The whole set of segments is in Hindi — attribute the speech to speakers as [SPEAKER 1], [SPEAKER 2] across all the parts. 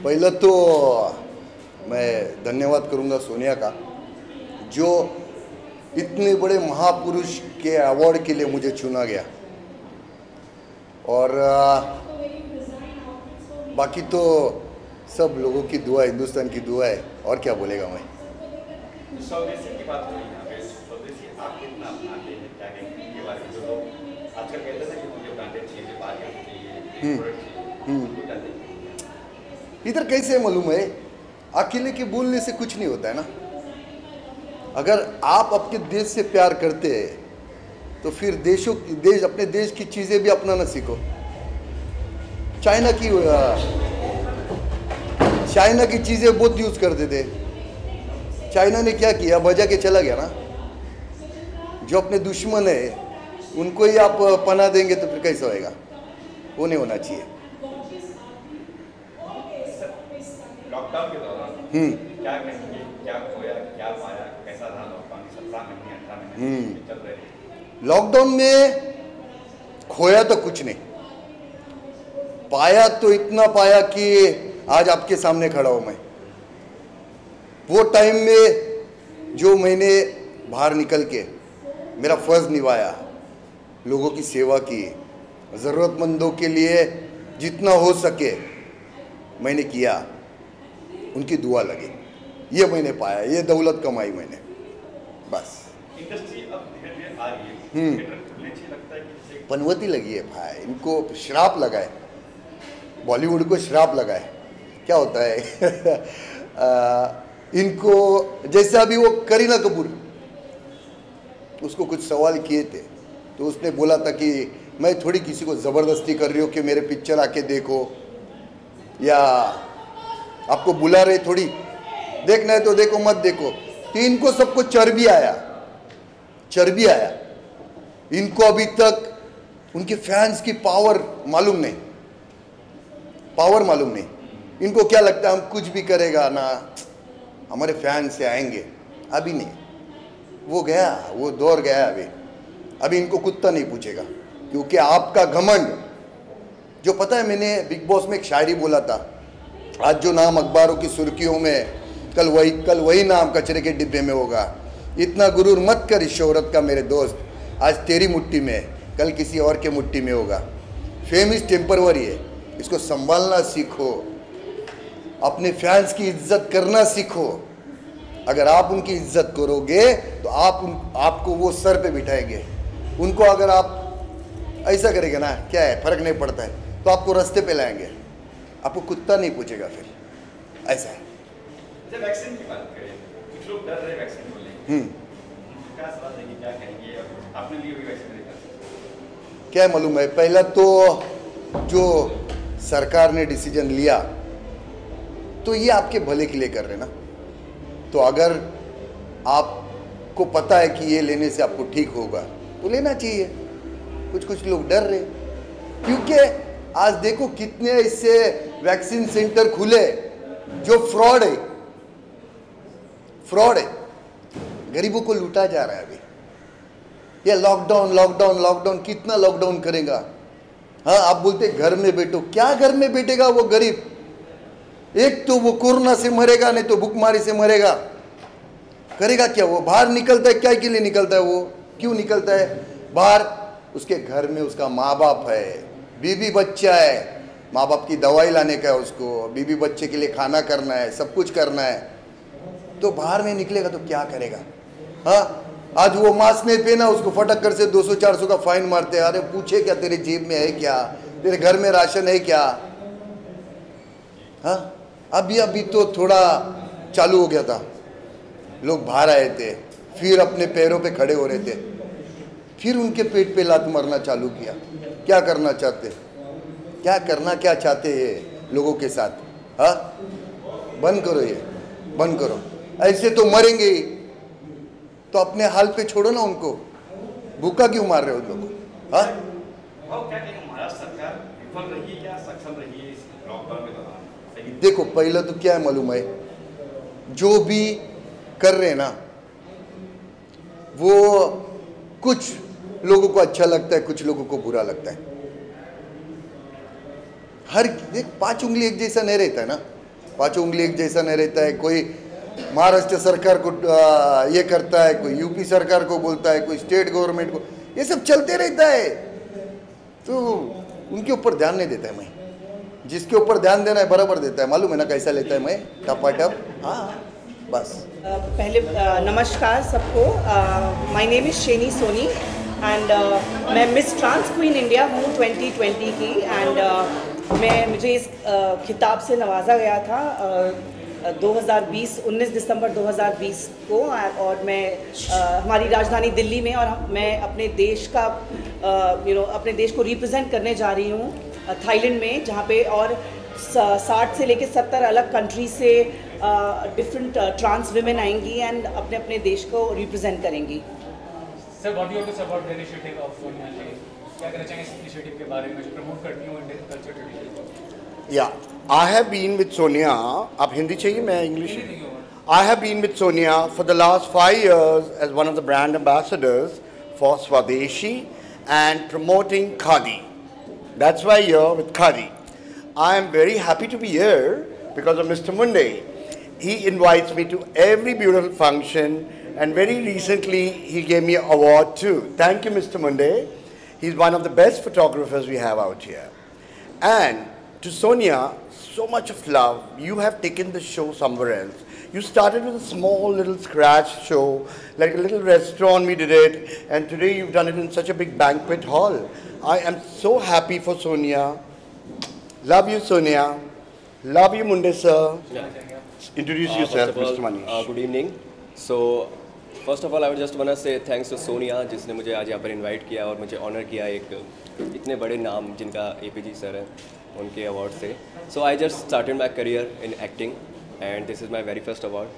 [SPEAKER 1] पहले तो मैं धन्यवाद करूंगा सोनिया का, जो इतने बड़े महापुरुष के अवार्ड के लिए मुझे चुना गया। और बाकी तो सब लोगों की दुआ, हिंदुस्तान की दुआ है, और क्या बोलेगा मैं।
[SPEAKER 2] स्वदेशी की बात करें यहाँ पे, स्वदेशी आप कितना अपनाते हैं, क्या कहेंगे इनके बारे में? जो लोग आजकल कहते हैं कि मुझे ब्रांडेड चीजें बाहर चाहिए, प्रोडक्ट चाहिए,
[SPEAKER 1] इधर कैसे मालूम है, अकेले के बोलने से कुछ नहीं होता है ना। अगर आप अपने देश से प्यार करते हैं तो फिर अपने देश की चीज़ें भी अपनाना सीखो। चाइना की चीज़ें बहुत यूज़ करते थे। चाइना ने क्या किया, बजा के चला गया ना। जो अपने दुश्मन है उनको ही आप पनाह देंगे तो फिर कैसा होएगा? वो नहीं होना चाहिए।
[SPEAKER 2] लॉकडाउन के दौरान क्या कहेंगे, क्या खोया, क्या पाया, कैसा रहा लॉकडाउन? 17 महीने 18 महीने चल रहे हैं।
[SPEAKER 1] लॉकडाउन में खोया तो कुछ नहीं, पाया तो इतना पाया कि आज आपके सामने खड़ा हूं मैं। वो टाइम में जो मैंने बाहर निकल के मेरा फर्ज निभाया, लोगों की सेवा की, ज़रूरतमंदों के लिए जितना हो सके मैंने किया, उनकी दुआ लगी, ये मैंने पाया, ये दौलत कमाई मैंने, बस।
[SPEAKER 2] इंडस्ट्री अब धीरे धीरे आ रही है, थिएटर खुलने चाहिए, लगता है कि
[SPEAKER 1] पनवती लगी है भाई, इनको श्राप लगा है, बॉलीवुड को श्राप लगा है। क्या होता है इनको, जैसे अभी वो करीना कपूर, उसको कुछ सवाल किए थे तो उसने बोला था कि मैं थोड़ी किसी को ज़बरदस्ती कर रही हूँ कि मेरे पिक्चर आके देखो, या आपको बुला रहे थोड़ी, देखना है तो देखो, मत देखो। तो इनको सबको चर्बी आया। इनको अभी तक उनके फैंस की पावर मालूम नहीं। इनको क्या लगता है हम कुछ भी करेगा ना, हमारे फैंस से आएंगे। अभी नहीं, वो गया, वो दौर गया। अभी इनको कुत्ता नहीं पूछेगा, क्योंकि आपका घमंड, जो पता है मैंने बिग बॉस में एक शायरी बोला था, आज जो नाम अखबारों की सुर्खियों में, कल वही नाम कचरे के डिब्बे में होगा। इतना गुरूर मत कर इस शोहरत का मेरे दोस्त, आज तेरी मुट्ठी में, कल किसी और के मुट्ठी में होगा। फेम इज टेम्परवरी है, इसको संभालना सीखो, अपने फैंस की इज्जत करना सीखो। अगर आप उनकी इज्जत करोगे तो आपको वो सर पे बिठाएंगे। उनको अगर आप ऐसा करेंगे ना, क्या है, फर्क नहीं पड़ता है, तो आपको रास्ते पे लाएंगे, आपको कुत्ता नहीं पूछेगा। फिर ऐसा है।
[SPEAKER 2] जब वैक्सीन की बात करें, कुछ लोग डर रहे वैक्सीन को लेकर, क्या सलाह देंगे, क्या कहेंगे? आपने लिए हुई वैक्सीन लेकर
[SPEAKER 1] क्या मालूम है, पहला तो जो सरकार ने डिसीजन लिया तो ये आपके भले के लिए कर रहे ना। तो अगर आपको पता है कि ये लेने से आपको ठीक होगा तो लेना चाहिए। कुछ लोग डर रहे, क्योंकि आज देखो कितने इससे वैक्सीन सेंटर खुले जो फ्रॉड है, गरीबों को लूटा जा रहा है। अभी ये लॉकडाउन कितना लॉकडाउन करेगा? हाँ, आप बोलते घर में बैठो, क्या घर में बैठेगा वो गरीब? एक तो वो कोरोना से मरेगा, नहीं तो भूखमारी से मरेगा। करेगा क्या वो? बाहर निकलता है, क्या के लिए निकलता है वो? क्यों निकलता है बाहर? उसके घर में उसका माँ बाप है, बीवी बच्चा है, माँ बाप की दवाई लाने का है उसको, बीवी बच्चे के लिए खाना करना है, सब कुछ करना है। तो बाहर में निकलेगा तो क्या करेगा? हाँ, आज वो मास्क नहीं पहना, उसको फटक कर से 200-400 का फाइन मारते हैं। अरे पूछे क्या, तेरे जेब में है क्या? तेरे घर में राशन है क्या? हाँ, अभी तो थोड़ा चालू हो गया था, लोग बाहर आए थे, फिर अपने पैरों पे खड़े हो रहे थे, फिर उनके पेट पे लात मारना चालू किया। क्या करना चाहते हैं लोगों के साथ? हाँ, बंद करो। ऐसे तो मरेंगे ही, तो अपने हाल पे छोड़ो ना उनको। भूखा क्यों मार रहे हो उन लोगों को? हाँ,
[SPEAKER 2] क्या कहेंगे, महाराष्ट्र सरकार विफल रही है या सक्षम रही है इस लॉकडाउन के दौरान?
[SPEAKER 1] देखो, पहले तो क्या है मालूम है, जो भी कर रहे हैं ना, वो कुछ लोगों को अच्छा लगता है, कुछ लोगों को बुरा लगता है। हर एक 5 उंगली एक जैसा नहीं रहता है ना। पांचों उंगली एक जैसा नहीं रहता है। कोई महाराष्ट्र सरकार को ये करता है, कोई यूपी सरकार को बोलता है, कोई स्टेट गवर्नमेंट को, ये सब चलते रहता है। तो उनके ऊपर ध्यान नहीं देता है मैं, जिसके ऊपर ध्यान देना है बराबर देता है। मालूम है ना कैसा लेता है मैं, टपाटप। हाँ बस।
[SPEAKER 3] पहले नमस्कार सबको। My name is Sheny Soni and मैं मिस ट्रांस क्वीन इंडिया हूँ 2020 की। एंड मुझे इस खिताब से नवाजा गया था 19 दिसंबर 2020 को। और मैं हमारी राजधानी दिल्ली में, और मैं अपने देश का अपने देश को रिप्रेजेंट करने जा रही हूँ थाईलैंड में, जहाँ पे और 60 से लेकर 70 अलग कंट्री से डिफरेंट ट्रांस विमेन आएंगी एंड अपने अपने देश को रिप्रेजेंट करेंगी।
[SPEAKER 4] Sir, what do you to say about the initiative of Sonia ji? क्या कहना चाहेंगे इस इनिशिएटिव के बारे में जो प्रमोट करती हूँ इंडियन कल्चर ट्रेडिशन?
[SPEAKER 5] या I have been with Sonia. आप हिंदी चाहिए, मैं English? I have been with Sonia for the last 5 years as one of the brand ambassadors for Swadeshi and promoting Khadi. That's why you're with Khadi. I am very happy to be here because of Mr. Munde. He invites me to every beautiful function, and very recently he gave me an award too. Thank you, Mr. Munde. He's one of the best photographers we have out here. And to Sonia, so much of love. You have taken the show somewhere else. You started with a small little scratch show, like a little restaurant we did it, and today you've done it in such a big banquet hall. I am so happy for Sonia. Love you, Sonia. Love you, Munde sir. Introduce yourself, Mr. Manish.
[SPEAKER 6] Good evening. So, first of all, I would just want to say thanks to Sonia, जिसने मुझे आज यहाँ पर invite किया और मुझे honor किया एक इतने बड़े नाम जिनका APG सर है उनके award से. So I just started my career in acting, and this is my very first award.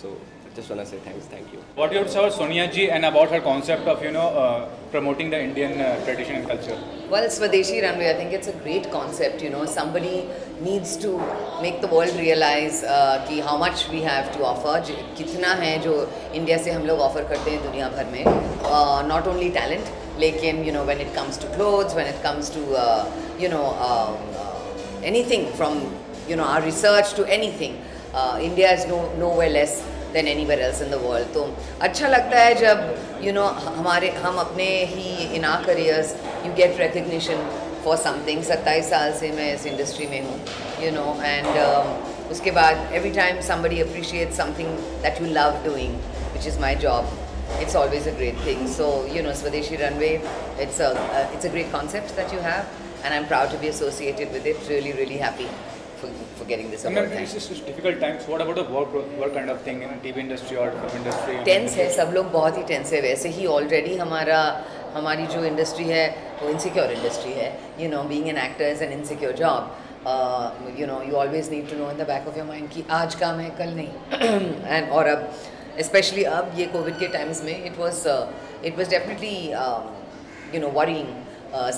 [SPEAKER 6] So just want to say thanks, thank you.
[SPEAKER 4] What do you say about Sonia ji and about her concept of promoting the Indian tradition and culture?
[SPEAKER 7] Well, Swadeshi Runway, I think it's a great concept. Somebody needs to make the world realize कि how much we have to offer, कितना है जो इंडिया से हम लोग ऑफर करते हैं दुनिया भर में. Not only talent, लेकिन when it comes to clothes, when it comes to anything from our research to anything, India is nowhere less than anywhere else in the world. तो अच्छा लगता है जब हम अपने ही in our careers you get recognition for something. 27 साल से मैं इस इंडस्ट्री में हूँ, and उसके बाद every time somebody appreciates something that you love doing, which is my job, it's always a great thing. So Swadeshi Runway, it's a great concept that you have, and I'm proud to be associated with it. Really happy for getting this award.
[SPEAKER 4] It's just difficult times. What about the work kind of thing in TV industry or film industry?
[SPEAKER 7] Tense है, सब लोग बहुत ही टेंस है. वैसे ही ऑलरेडी हमारी जो इंडस्ट्री है वो इनसिक्योर इंडस्ट्री है. being an actor is an insecure job. You always need to know in the back of your mind कि आज काम है कल नहीं. and और अब especially अब ये कोविड के टाइम्स में it was definitely worrying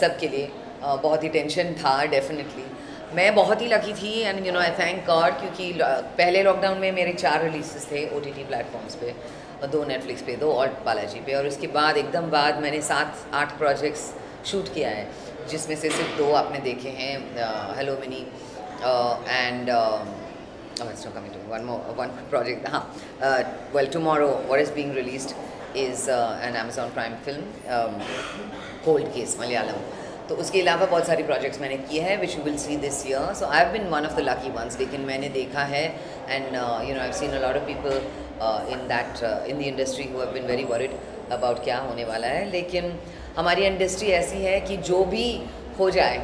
[SPEAKER 7] सबके लिए. बहुत ही टेंशन था डेफिनेटली. मैं बहुत ही लकी थी एंड आई थैंक गॉड, क्योंकि पहले लॉकडाउन में मेरे 4 रिलीजेस थे OTT प्लेटफॉर्म्स पे, 2 नेटफ्लिक्स पे, 2 ऑल्ट बालाजी पे, और उसके बाद एकदम बाद मैंने 7-8 प्रोजेक्ट्स शूट किया है, जिसमें से सिर्फ 2 आपने देखे हैं, hello mini and one project. Well, tomorrow what is being released is an Amazon Prime film, Cold Case, Malayalam. तो उसके अलावा बहुत सारी प्रोजेक्ट्स मैंने किए हैं which you will see this year. So I have been one of the lucky ones. लेकिन मैंने देखा है and I have seen a lot of people in the industry who have been very worried about क्या होने वाला है. लेकिन हमारी इंडस्ट्री ऐसी है कि जो भी हो जाए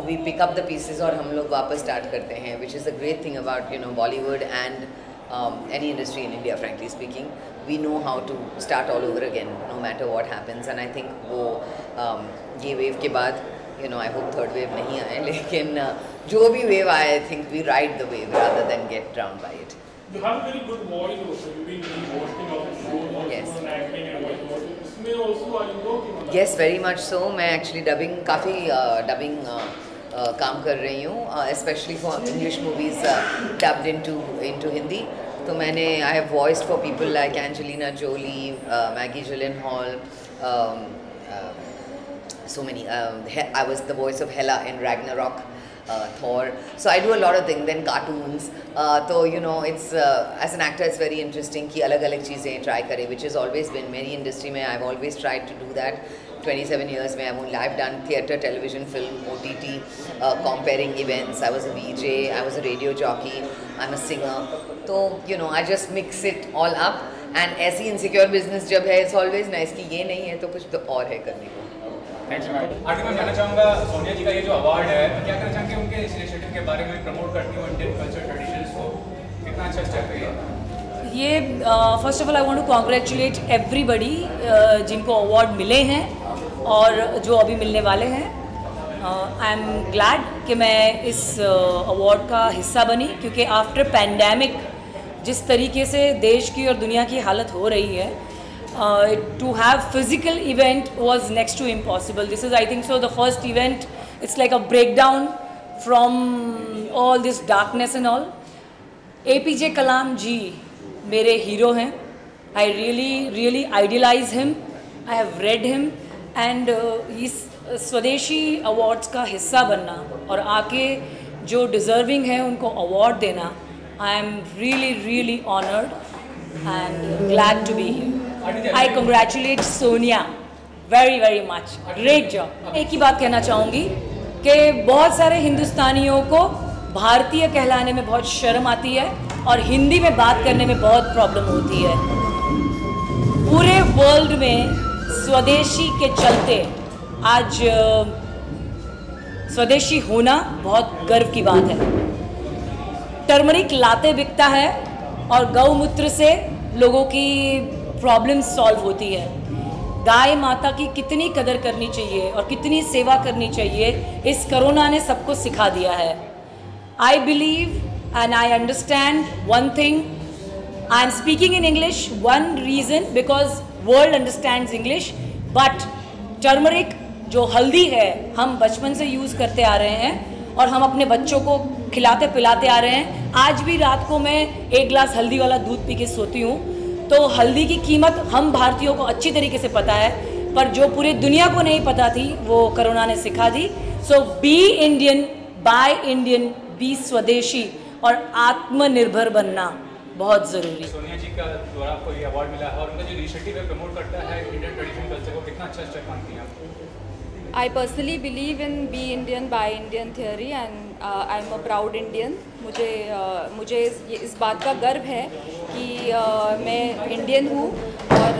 [SPEAKER 7] we pick up the pieces और हम लोग वापस स्टार्ट करते हैं, which is a great thing about Bollywood and any industry in India, frankly speaking. We know how to start all over again, no matter what happens. And I think वो ये wave के बाद, I hope third wave नहीं आए, लेकिन जो भी wave आए, I think we ride the wave rather than get drowned by it.
[SPEAKER 8] You have a very good voice also. You've been hosting of the show, also
[SPEAKER 7] Yes.
[SPEAKER 8] on acting and voice. इसमें also are you working on that?
[SPEAKER 7] Yes, very much so. मैं actually काफ़ी dubbing काम कर रही हूँ, especially for English movies dubbed into Hindi. तो मैंने I have voiced for people like Angelina Jolie, Maggie Gyllenhaal, so many. I was the voice of Hela in Ragnarok. Thor. So I do a lot of things. Then cartoons. So you know, it's as an actor, it's very interesting कि अलग-अलग चीज़ें try करें, which has always been मेरी industry में. I've always tried to do that. 27 years में I've done theatre, television, film, OTT, comparing events. I was a VJ. I was a radio jockey. I'm a singer. So you know, I just mix it all up. And ऐसी insecure business जब है, it's always nice कि ये नहीं है तो कुछ तो और है करने को.
[SPEAKER 4] Thanks ma'am. आगे मैं जानना चाहूँगा सोनिया जी का ये जो अवार्ड है, क्या कहना चाहेंगे उनके इस इनिशिएटिव के बारे में, प्रमोट करती हूँ इंडियन कल्चर ट्रेडिशंस को, कितना अच्छा चल रही है
[SPEAKER 9] ये? First of all I want to congratulate everybody जिनको अवार्ड मिले हैं और जो अभी मिलने वाले हैं। आई एम ग्लैड कि मैं इस अवार्ड का हिस्सा बनी, क्योंकि आफ्टर पैंडेमिक जिस तरीके से देश की और दुनिया की हालत हो रही है, to have physical event was next to impossible. This is, I think so, the first event. It's like a breakdown from all this darkness and all. APJ Kalam ji मेरे हीरो हैं. I really idealize him. I have read him and इस स्वदेशी अवार्ड्स का हिस्सा बनना और आके जो डिज़र्विंग है उनको अवार्ड देना, I am really honored and glad to be here. I congratulate Sonia very much. Great job. एक ही बात कहना चाहूँगी कि बहुत सारे हिंदुस्तानियों को भारतीय कहलाने में बहुत शर्म आती है और हिंदी में बात करने में बहुत प्रॉब्लम होती है। पूरे वर्ल्ड में स्वदेशी के चलते आज स्वदेशी होना बहुत गर्व की बात है। टर्मरिक लाते बिकता है और गौमूत्र से लोगों की प्रॉब्लम सॉल्व होती है। गाय माता की कितनी कदर करनी चाहिए और कितनी सेवा करनी चाहिए, इस कोरोना ने सबको सिखा दिया है। I believe and I understand one thing, I am speaking in English, one reason because world understands English, but turmeric जो हल्दी है हम बचपन से यूज़ करते आ रहे हैं और हम अपने बच्चों को खिलाते पिलाते आ रहे हैं। आज भी रात को मैं 1 गिलास हल्दी वाला दूध पी के सोती हूँ। तो हल्दी की कीमत हम भारतीयों को अच्छी तरीके से पता है, पर जो पूरी दुनिया को नहीं पता थी वो कोरोना ने सिखा दी। So be Indian, buy Indian, be swadeshi और आत्मनिर्भर बनना बहुत ज़रूरी।
[SPEAKER 4] सोनिया जी का द्वारा आपको ये अवार्ड मिला है और उनका जो इनिशिएटिव है प्रमोट करता है इंडियन ट्रेडिशन कल्चर को, कितना अच्छा स्टेप मानती हैं आप?
[SPEAKER 10] I personally believe in Be Indian, Buy Indian theory and I'm a proud Indian. मुझे इस बात का गर्व है कि मैं इंडियन हूँ और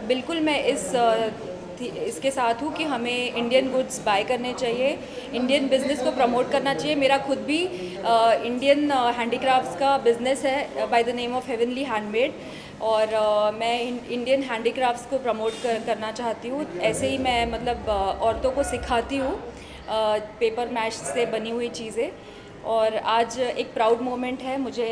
[SPEAKER 10] बिल्कुल मैं इसके साथ हूँ कि हमें इंडियन गुड्स बाय करने चाहिए, इंडियन बिज़नेस को प्रमोट करना चाहिए। मेरा खुद भी इंडियन हैंडीक्राफ्ट्स का बिज़नेस है by the name of heavenly handmade और मैं इंडियन हैंडीक्राफ्ट्स को प्रमोट करना चाहती हूँ। ऐसे ही मैं मतलब औरतों को सिखाती हूँ पेपर मैश से बनी हुई चीज़ें। और आज एक प्राउड मोमेंट है, मुझे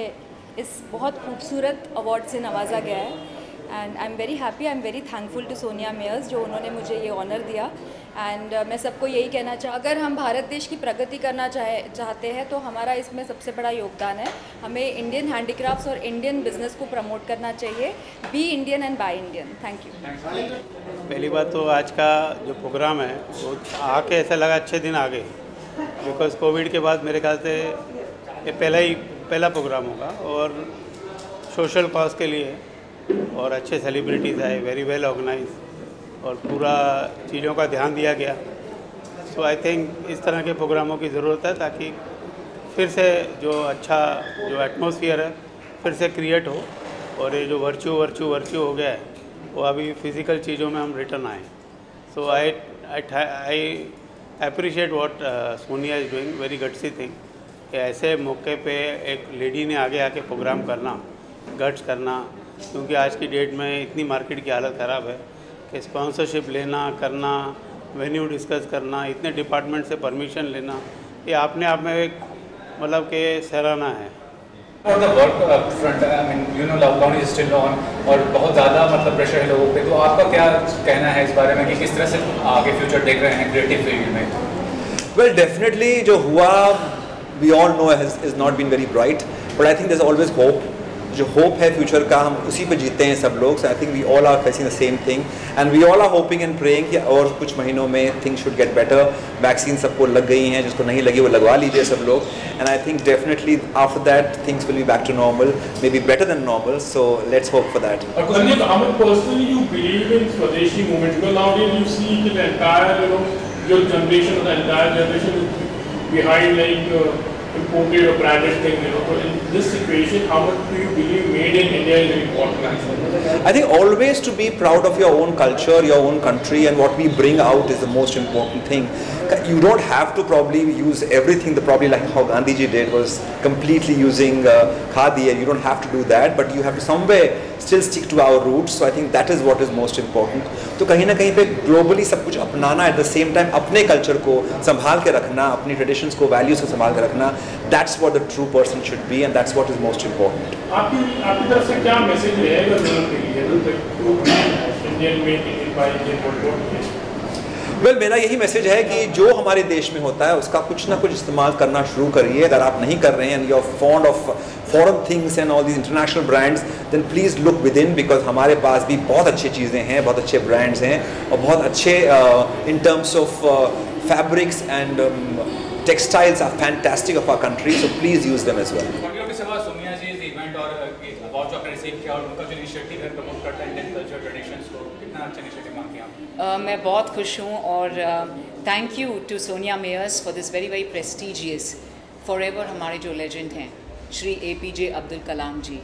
[SPEAKER 10] इस बहुत खूबसूरत अवार्ड से नवाजा गया है and I am very happy, I am very thankful to Sonia Meyers जो उन्होंने मुझे ये ऑनर दिया। एंड मैं सबको यही कहना अगर हम भारत देश की प्रगति करना चाहते हैं तो हमारा इसमें सबसे बड़ा योगदान है। हमें इंडियन हैंडीक्राफ्ट्स और इंडियन बिजनेस को प्रमोट करना चाहिए। Be Indian and buy Indian. Thank you.
[SPEAKER 11] पहली बात तो आज का जो प्रोग्राम है वो आके ऐसा लगा अच्छे दिन आ गए, बिकॉज कोविड के बाद मेरे ख्याल से ये पहला प्रोग्राम होगा और सोशल कॉज के लिए और अच्छे सेलिब्रिटीज़ आए, वेरी वेल ऑर्गेनाइज और पूरा चीज़ों का ध्यान दिया गया। सो आई थिंक इस तरह के प्रोग्रामों की ज़रूरत है ताकि फिर से जो अच्छा जो एटमॉस्फेयर है फिर से क्रिएट हो और ये जो वर्चू हो गया है वो अभी फिज़िकल चीज़ों में हम रिटर्न आए। So I appreciate what Sonia is doing, very gutsy thing कि ऐसे मौके पे एक लेडी ने आगे आके प्रोग्राम करना, गट्स करना, क्योंकि आज की डेट में इतनी मार्केट की हालत ख़राब है कि स्पॉन्सरशिप लेना करना, वेन्यू डिस्कस करना, इतने डिपार्टमेंट से परमिशन लेना, ये अपने आप में एक मतलब कि सराहना है।
[SPEAKER 4] और the work front, I mean you know lockdown is still on और बहुत ज़्यादा मतलब प्रेशर है लोगों पे, तो आपका क्या कहना है इस बारे में कि किस तरह से आगे फ्यूचर देख रहे हैं क्रिएटिव फील्ड में?
[SPEAKER 12] वेल डेफिनेटली जो हुआ we all know is not been very bright, but I think there is always hope. जो होप है फ्यूचर का, हम उसी पे जीते हैं सब लोग. So I think we all are facing the same thing and we all are hoping and praying कि और कुछ महीनों में things should get better. Vaccine सबको लग गई हैं, जिसको नहीं लगी वो लगवा लीजिए सब लोग. And I think definitely after that things will be back to normal, maybe better than normal, so let's hope for that.
[SPEAKER 8] Sandeep, how much personally you believe in Swadeshi movement? Because nowadays you see the entire, your generation, the entire generation is behind imported or branded thing. So in this situation, how much do you believe made in India is important?
[SPEAKER 12] I think always to be proud of your own culture, your own country, and what we bring out is the most important thing. You don't have to probably use everything, probably like how Gandhi ji did, was completely using khadi, and you don't have to do that, but you have to somewhere still stick to our roots. So I think that is what is most important. तो कहीं ना कहीं पे globally सब कुछ अपनाना, at the same time अपने culture को संभाल के रखना, अपनी traditions को, values को संभाल के रखना, that's what the true person should be, and that's what is most important.
[SPEAKER 8] आपकी तरफ से क्या मैसेज रहेगा लोगों के लिए इंडियन में इंडियन
[SPEAKER 12] वेल मेरा यही मैसेज है कि जो हमारे देश में होता है उसका कुछ ना कुछ इस्तेमाल करना शुरू करिए. अगर आप नहीं कर रहे हैं and you are fond of foreign things and all these international brands, then please look within, because हमारे पास भी बहुत अच्छी चीज़ें हैं, बहुत अच्छे ब्रांड्स हैं और बहुत अच्छे in terms of fabrics and textiles are fantastic of our country, so please use them as well.
[SPEAKER 4] Sonia ji event और अवार्ड जो आपने रिसीव किया और उनका जो इनिशिएटिव है प्रमोट करता है इंडियन कल्चर ट्रेडिशंस को, कितना अच्छा इनिशिएटिव मानते हैं आप?
[SPEAKER 13] मैं बहुत खुश हूँ और thank you to Sonia Meyers for this very very prestigious forever हमारे जो लेजेंड हैं श्री APJ अब्दुल कलाम जी,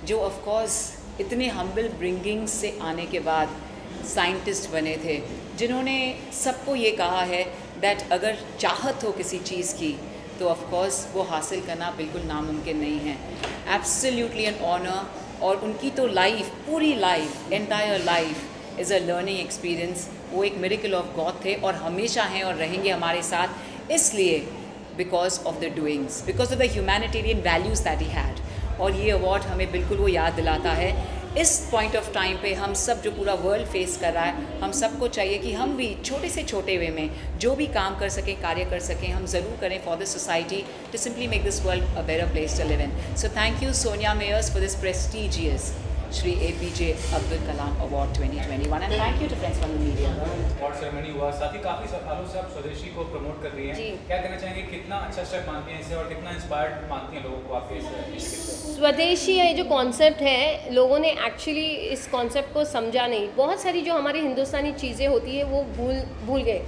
[SPEAKER 13] जो ऑफ कोर्स इतने हम्बल ब्रिंगिंग से आने के बाद साइंटिस्ट बने थे, जिन्होंने सबको ये कहा है दैट अगर चाहत हो किसी चीज़ की तो ऑफ कोर्स वो हासिल करना बिल्कुल नामुमकिन नहीं है. Absolutely an honour. और उनकी तो लाइफ, पूरी life, entire life is a learning experience. वो एक मिरेकल ऑफ गॉड थे और हमेशा हैं और रहेंगे हमारे साथ, इसलिए because of the doings, because of the humanitarian values that he had. और ये अवार्ड हमें बिल्कुल वो याद दिलाता है इस पॉइंट ऑफ टाइम पे हम सब जो पूरा वर्ल्ड फेस कर रहा है, हम सबको चाहिए कि हम भी छोटे से छोटे वे में जो भी काम कर सकें, कार्य कर सकें, हम ज़रूर करें for the society to simply make this world a better place to live in. So thank you Sonia Meyers for this prestigious Shri APJ Abdul Kalam award 2021 and thank you to friends from the media.
[SPEAKER 4] Award ceremony हुआ, साथ ही काफ़ी सालों से आप स्वदेशी को प्रमोट कर रही हैं, क्या कहना चाहेंगे, कितना अच्छा स्टेप मानती हैं इसे और कितना इंस्पायर्ड मानती हैं लोगों को आपके इस इनिशिएटिव से?
[SPEAKER 14] स्वदेशी ये जो कॉन्सेप्ट है, लोगों ने एक्चुअली इस कॉन्सेप्ट को समझा नहीं. बहुत सारी जो हमारी हिंदुस्तानी चीज़ें होती है वो भूल गए.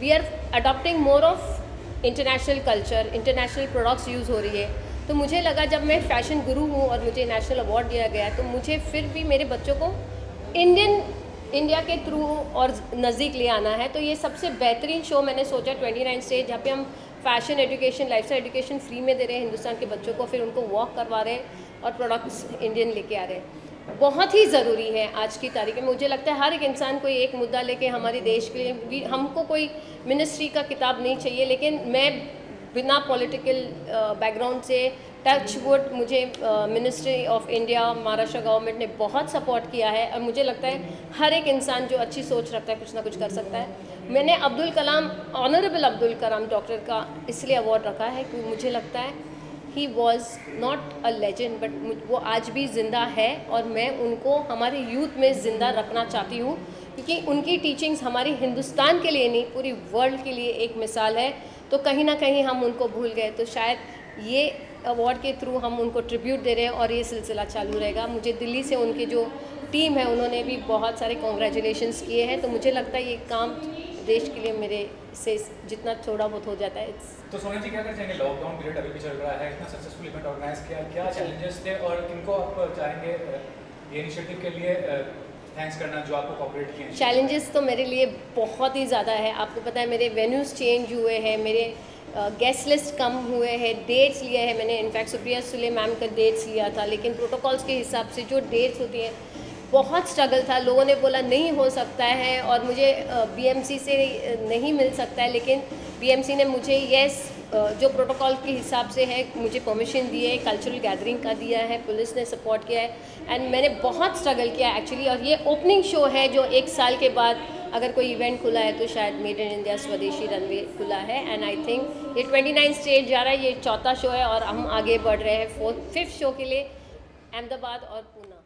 [SPEAKER 14] We are adopting more of international culture, international products use हो रही है. तो मुझे लगा जब मैं फैशन गुरु हूँ और मुझे नेशनल अवार्ड दिया गया, तो मुझे फिर भी मेरे बच्चों को इंडिया के थ्रू और नज़दीक ले आना है. तो ये सबसे बेहतरीन शो मैंने सोचा 29 स्टेज, जहाँ पे हम fashion education, lifestyle education free में दे रहे हैं हिंदुस्तान के बच्चों को, फिर उनको वॉक करवा रहे हैं और प्रोडक्ट्स इंडियन लेके आ रहे हैं. बहुत ही ज़रूरी है आज की तारीख में. मुझे लगता है हर एक इंसान को एक मुद्दा लेके हमारे देश के लिए भी, हमको कोई मिनिस्ट्री का किताब नहीं चाहिए, लेकिन मैं बिना पॉलिटिकल बैकग्राउंड से टच वुड, मुझे ministry of India, Maharashtra government ने बहुत सपोर्ट किया है और मुझे लगता है हर एक इंसान जो अच्छी सोच रखता है कुछ ना कुछ कर सकता है. मैंने अब्दुल कलाम, ऑनरेबल अब्दुल कलाम डॉक्टर का इसलिए अवार्ड रखा है क्योंकि मुझे लगता है he was not a legend but वो आज भी ज़िंदा है और मैं उनको हमारे यूथ में ज़िंदा रखना चाहती हूँ, क्योंकि उनकी टीचिंग्स हमारे हिंदुस्तान के लिए नहीं पूरी वर्ल्ड के लिए एक मिसाल है. तो कहीं ना कहीं हम उनको भूल गए, तो शायद ये अवार्ड के थ्रू हम उनको ट्रिब्यूट दे रहे हैं और ये सिलसिला चालू रहेगा. मुझे दिल्ली से उनकी जो टीम है उन्होंने भी बहुत सारे कॉन्ग्रेचुलेशंस किए हैं. तो मुझे लगता है ये काम देश के लिए मेरे से जितना थोड़ा बहुत हो जाता है.
[SPEAKER 4] तो सोनिया जी क्या कर चाहेंगे, लॉकडाउन पीरियड अभी भी चल रहा है, इतना सक्सेसफुल इवेंट ऑर्गेनाइज किया, क्या चैलेंजेस थे और किनको आप चाहेंगे ये इनिशिएटिव के लिए थैंक्स करना जो आपको कोऑपरेट किए?
[SPEAKER 14] चैलेंजेस तो मेरे लिए बहुत ही ज़्यादा है. आपको पता है मेरे वेन्यूज़ चेंज हुए हैं, मेरे गेस्ट लिस्ट कम हुए हैं, डेट्स लिए हैं मैंने. इनफैक्ट सुप्रिया सुले मैम का डेट्स लिया था, लेकिन प्रोटोकॉल्स के हिसाब से जो डेट्स होती हैं बहुत स्ट्रगल था. लोगों ने बोला नहीं हो सकता है और मुझे BMC से नहीं मिल सकता है, लेकिन BMC ने मुझे जो प्रोटोकॉल के हिसाब से है मुझे परमिशन दी है, कल्चरल गैदरिंग का दिया है, पुलिस ने सपोर्ट किया है एंड मैंने बहुत स्ट्रगल किया एक्चुअली. और ये ओपनिंग शो है जो 1 साल के बाद अगर कोई इवेंट खुला है तो शायद मेड इन इंडिया स्वदेशी रनवे खुला है. एंड आई थिंक ये 29 स्टेज जा रहा है, ये 4था शो है और हम आगे बढ़ रहे हैं 5th शो के लिए. अहमदाबाद और पूना।